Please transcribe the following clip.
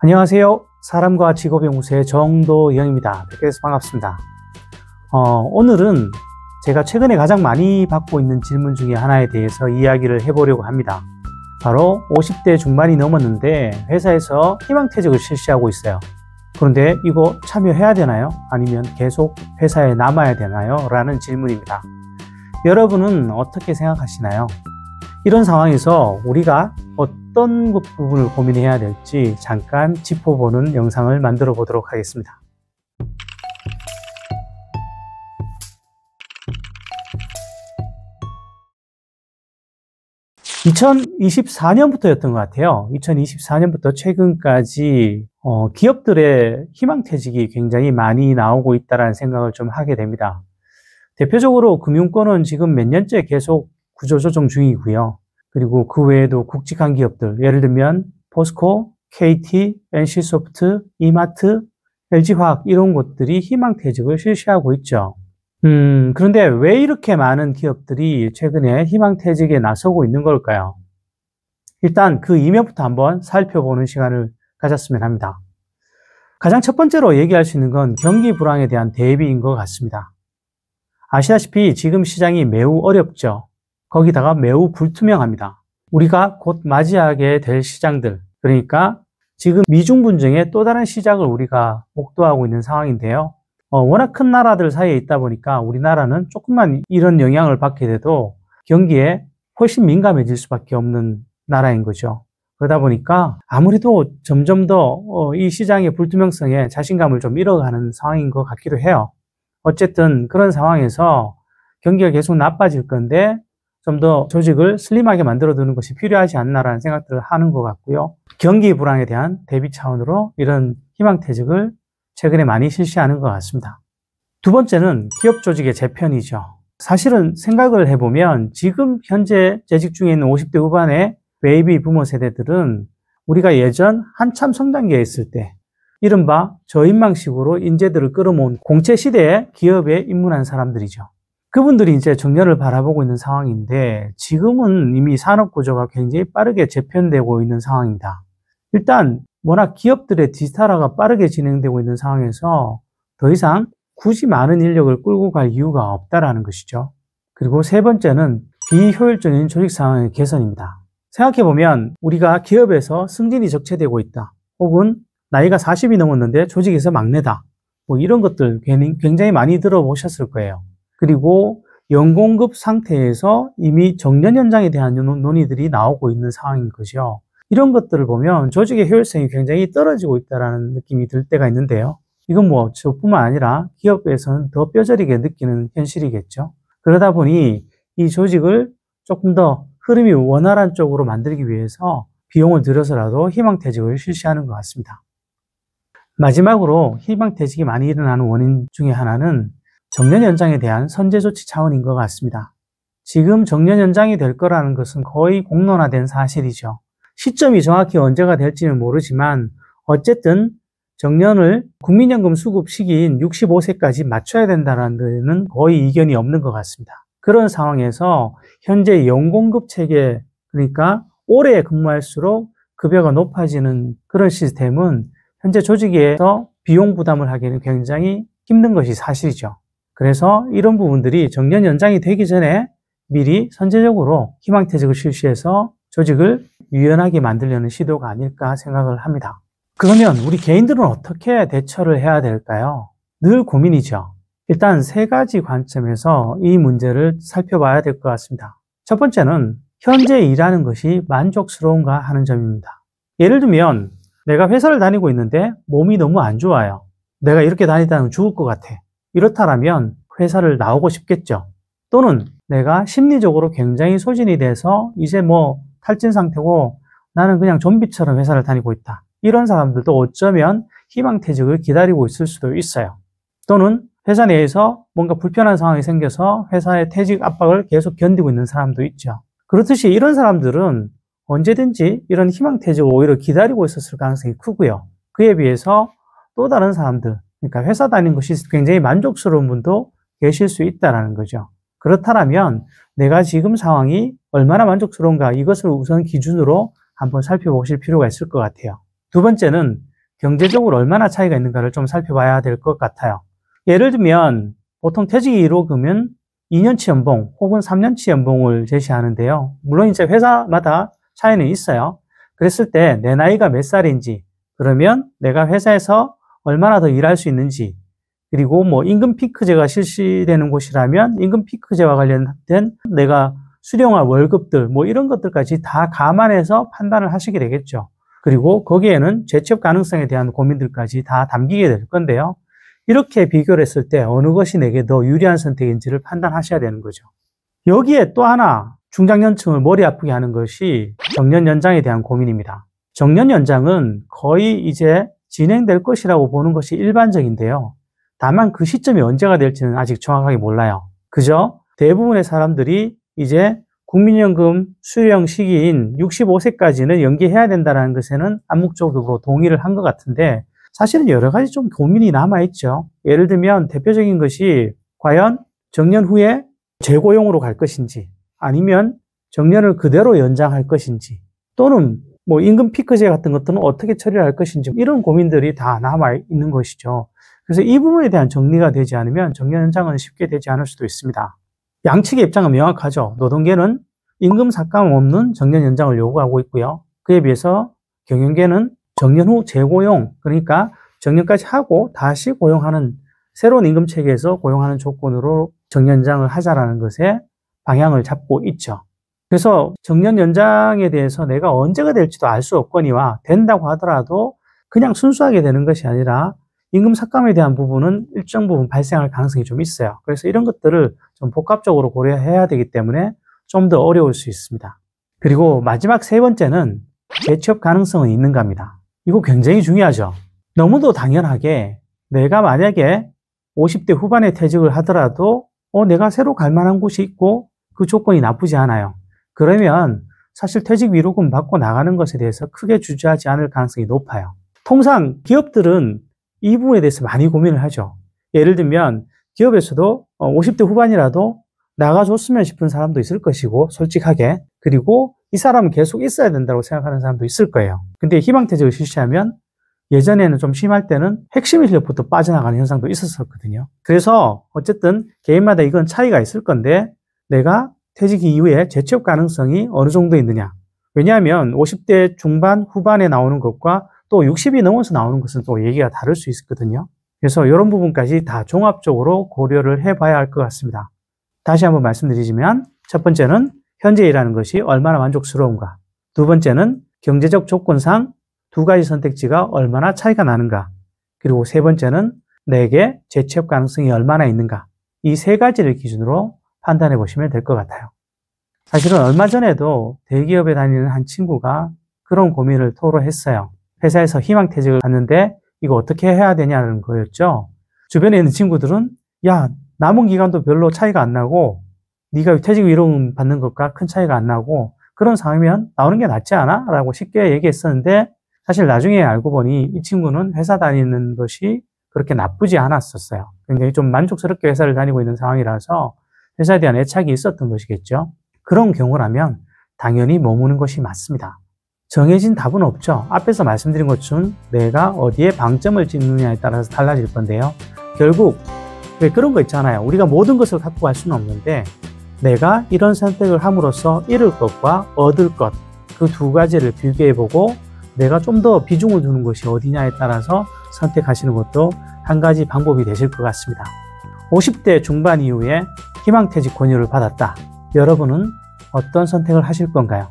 안녕하세요. 사람과 직업연구소의 정도영입니다. 뵙게 돼서 반갑습니다. 오늘은 제가 최근에 가장 많이 받고 있는 질문 중에 하나에 대해서 이야기를 해보려고 합니다. 바로 50대 중반이 넘었는데 회사에서 희망퇴직을 실시하고 있어요. 그런데 이거 참여해야 되나요? 아니면 계속 회사에 남아야 되나요? 라는 질문입니다. 여러분은 어떻게 생각하시나요? 이런 상황에서 우리가 어떤 부분을 고민해야 될지 잠깐 짚어보는 영상을 만들어 보도록 하겠습니다. 2024년부터였던 것 같아요. 2024년부터 최근까지 기업들의 희망퇴직이 굉장히 많이 나오고 있다는 생각을 좀 하게 됩니다. 대표적으로 금융권은 지금 몇 년째 계속 구조조정 중이고요. 그리고 그 외에도 굵직한 기업들, 예를 들면 포스코, KT, NC소프트, 이마트, LG화학 이런 곳들이 희망퇴직을 실시하고 있죠. 그런데 왜 이렇게 많은 기업들이 최근에 희망퇴직에 나서고 있는 걸까요? 일단 그 이면부터 한번 살펴보는 시간을 가졌으면 합니다. 가장 첫 번째로 얘기할 수 있는 건 경기 불황에 대한 대비인 것 같습니다. 아시다시피 지금 시장이 매우 어렵죠. 거기다가 매우 불투명합니다. 우리가 곧 맞이하게 될 시장들, 그러니까 지금 미중 분쟁의 또 다른 시작을 우리가 목도하고 있는 상황인데요. 워낙 큰 나라들 사이에 있다 보니까 우리나라는 조금만 이런 영향을 받게 돼도 경기에 훨씬 민감해질 수밖에 없는 나라인 거죠. 그러다 보니까 아무래도 점점 더 이 시장의 불투명성에 자신감을 좀 잃어가는 상황인 것 같기도 해요. 어쨌든 그런 상황에서 경기가 계속 나빠질 건데 좀 더 조직을 슬림하게 만들어 두는 것이 필요하지 않나라는 생각들을 하는 것 같고요. 경기 불황에 대한 대비 차원으로 이런 희망퇴직을 최근에 많이 실시하는 것 같습니다. 두 번째는 기업 조직의 재편이죠. 사실은 생각을 해보면 지금 현재 재직 중에 있는 50대 후반의 베이비 부모 세대들은 우리가 예전 한참 성장기에 있을 때 이른바 저인망식으로 인재들을 끌어모은 공채 시대에 기업에 입문한 사람들이죠. 그분들이 이제 정년을 바라보고 있는 상황인데 지금은 이미 산업 구조가 굉장히 빠르게 재편되고 있는 상황입니다. 일단 워낙 기업들의 디지털화가 빠르게 진행되고 있는 상황에서 더 이상 굳이 많은 인력을 끌고 갈 이유가 없다라는 것이죠. 그리고 세 번째는 비효율적인 조직 상황의 개선입니다. 생각해보면 우리가 기업에서 승진이 적체되고 있다. 혹은 나이가 40이 넘었는데 조직에서 막내다. 이런 것들 굉장히 많이 들어보셨을 거예요. 그리고 연공급 상태에서 이미 정년 연장에 대한 논의들이 나오고 있는 상황인 거죠. 이런 것들을 보면 조직의 효율성이 굉장히 떨어지고 있다는 느낌이 들 때가 있는데요. 이건 저뿐만 아니라 기업에서는 더 뼈저리게 느끼는 현실이겠죠. 그러다 보니 이 조직을 조금 더 흐름이 원활한 쪽으로 만들기 위해서 비용을 들여서라도 희망퇴직을 실시하는 것 같습니다. 마지막으로 희망퇴직이 많이 일어나는 원인 중에 하나는 정년 연장에 대한 선제 조치 차원인 것 같습니다. 지금 정년 연장이 될 거라는 것은 거의 공론화된 사실이죠. 시점이 정확히 언제가 될지는 모르지만 어쨌든 정년을 국민연금 수급 시기인 65세까지 맞춰야 된다는 데는 거의 이견이 없는 것 같습니다. 그런 상황에서 현재 연공급 체계, 그러니까 오래 근무할수록 급여가 높아지는 그런 시스템은 현재 조직에서 비용 부담을 하기는 굉장히 힘든 것이 사실이죠. 그래서 이런 부분들이 정년 연장이 되기 전에 미리 선제적으로 희망퇴직을 실시해서 조직을 유연하게 만들려는 시도가 아닐까 생각을 합니다. 그러면 우리 개인들은 어떻게 대처를 해야 될까요? 늘 고민이죠. 일단 세 가지 관점에서 이 문제를 살펴봐야 될 것 같습니다. 첫 번째는 현재 일하는 것이 만족스러운가 하는 점입니다. 예를 들면 내가 회사를 다니고 있는데 몸이 너무 안 좋아요. 내가 이렇게 다니다면 죽을 것 같아. 이렇다면 회사를 나오고 싶겠죠. 또는 내가 심리적으로 굉장히 소진이 돼서 이제 탈진 상태고 나는 그냥 좀비처럼 회사를 다니고 있다. 이런 사람들도 어쩌면 희망퇴직을 기다리고 있을 수도 있어요. 또는 회사 내에서 뭔가 불편한 상황이 생겨서 회사의 퇴직 압박을 계속 견디고 있는 사람도 있죠. 그렇듯이 이런 사람들은 언제든지 이런 희망퇴직을 오히려 기다리고 있었을 가능성이 크고요. 그에 비해서 또 다른 사람들, 그러니까 회사 다니는 것이 굉장히 만족스러운 분도 계실 수 있다는 거죠. 그렇다면 내가 지금 상황이 얼마나 만족스러운가 이것을 우선 기준으로 한번 살펴보실 필요가 있을 것 같아요. 두 번째는 경제적으로 얼마나 차이가 있는가를 좀 살펴봐야 될 것 같아요. 예를 들면 보통 퇴직이 1호금은 2년치 연봉 혹은 3년치 연봉을 제시하는데요. 물론 이제 회사마다 차이는 있어요. 그랬을 때 내 나이가 몇 살인지, 그러면 내가 회사에서 얼마나 더 일할 수 있는지, 그리고 뭐 임금 피크제가 실시되는 곳이라면 임금 피크제와 관련된 내가 수령할 월급들 뭐 이런 것들까지 다 감안해서 판단을 하시게 되겠죠. 그리고 거기에는 재취업 가능성에 대한 고민들까지 다 담기게 될 건데요. 이렇게 비교를 했을 때 어느 것이 내게 더 유리한 선택인지를 판단하셔야 되는 거죠. 여기에 또 하나 중장년층을 머리 아프게 하는 것이 정년 연장에 대한 고민입니다. 정년 연장은 거의 이제 진행될 것이라고 보는 것이 일반적인데요. 다만 그 시점이 언제가 될지는 아직 정확하게 몰라요. 그저 대부분의 사람들이 이제 국민연금 수령 시기인 65세까지는 연기해야 된다는 것에는 암묵적으로 동의를 한 것 같은데, 사실은 여러 가지 좀 고민이 남아있죠. 예를 들면 대표적인 것이 과연 정년 후에 재고용으로 갈 것인지, 아니면 정년을 그대로 연장할 것인지, 또는 뭐 임금 피크제 같은 것들은 어떻게 처리를 할 것인지, 이런 고민들이 다 남아있는 것이죠. 그래서 이 부분에 대한 정리가 되지 않으면 정년 연장은 쉽게 되지 않을 수도 있습니다. 양측의 입장은 명확하죠. 노동계는 임금 삭감 없는 정년 연장을 요구하고 있고요. 그에 비해서 경영계는 정년 후 재고용, 그러니까 정년까지 하고 다시 고용하는 새로운 임금 체계에서 고용하는 조건으로 정년 연장을 하자라는 것에 방향을 잡고 있죠. 그래서 정년 연장에 대해서 내가 언제가 될지도 알 수 없거니와 된다고 하더라도 그냥 순수하게 되는 것이 아니라 임금 삭감에 대한 부분은 일정 부분 발생할 가능성이 좀 있어요. 그래서 이런 것들을 좀 복합적으로 고려해야 되기 때문에 좀 더 어려울 수 있습니다. 그리고 마지막 세 번째는 재취업 가능성은 있는가입니다. 이거 굉장히 중요하죠. 너무도 당연하게 내가 만약에 50대 후반에 퇴직을 하더라도 내가 새로 갈 만한 곳이 있고 그 조건이 나쁘지 않아요. 그러면 사실 퇴직 위로금 받고 나가는 것에 대해서 크게 주저하지 않을 가능성이 높아요. 통상 기업들은 이 부분에 대해서 많이 고민을 하죠. 예를 들면 기업에서도 50대 후반이라도 나가줬으면 싶은 사람도 있을 것이고, 솔직하게. 그리고 이 사람은 계속 있어야 된다고 생각하는 사람도 있을 거예요. 근데 희망퇴직을 실시하면 예전에는 좀 심할 때는 핵심 인력부터 빠져나가는 현상도 있었거든요. 그래서 어쨌든 개인마다 이건 차이가 있을 건데, 내가 퇴직 이후에 재취업 가능성이 어느 정도 있느냐. 왜냐하면 50대 중반, 후반에 나오는 것과 또 60이 넘어서 나오는 것은 또 얘기가 다를 수 있거든요. 그래서 이런 부분까지 다 종합적으로 고려를 해봐야 할 것 같습니다. 다시 한번 말씀드리자면, 첫 번째는 현재 일하는 것이 얼마나 만족스러운가. 두 번째는 경제적 조건상 두 가지 선택지가 얼마나 차이가 나는가. 그리고 세 번째는 내게 재취업 가능성이 얼마나 있는가. 이 세 가지를 기준으로 판단해 보시면 될 것 같아요. 사실은 얼마 전에도 대기업에 다니는 한 친구가 그런 고민을 토로했어요. 회사에서 희망퇴직을 하는데 이거 어떻게 해야 되냐는 거였죠. 주변에 있는 친구들은 야, 남은 기간도 별로 차이가 안 나고 네가 퇴직 위로금 받는 것과 큰 차이가 안 나고 그런 상황이면 나오는 게 낫지 않아? 라고 쉽게 얘기했었는데, 사실 나중에 알고 보니 이 친구는 회사 다니는 것이 그렇게 나쁘지 않았었어요. 굉장히 좀 만족스럽게 회사를 다니고 있는 상황이라서 회사에 대한 애착이 있었던 것이겠죠. 그런 경우라면 당연히 머무는 것이 맞습니다. 정해진 답은 없죠. 앞에서 말씀드린 것처럼 내가 어디에 방점을 찍느냐에 따라서 달라질 건데요. 결국 왜 그런 거 있잖아요. 우리가 모든 것을 갖고 갈 수는 없는데 내가 이런 선택을 함으로써 잃을 것과 얻을 것, 그 두 가지를 비교해보고 내가 좀 더 비중을 두는 것이 어디냐에 따라서 선택하시는 것도 한 가지 방법이 되실 것 같습니다. 50대 중반 이후에 희망퇴직 권유를 받았다. 여러분은 어떤 선택을 하실 건가요?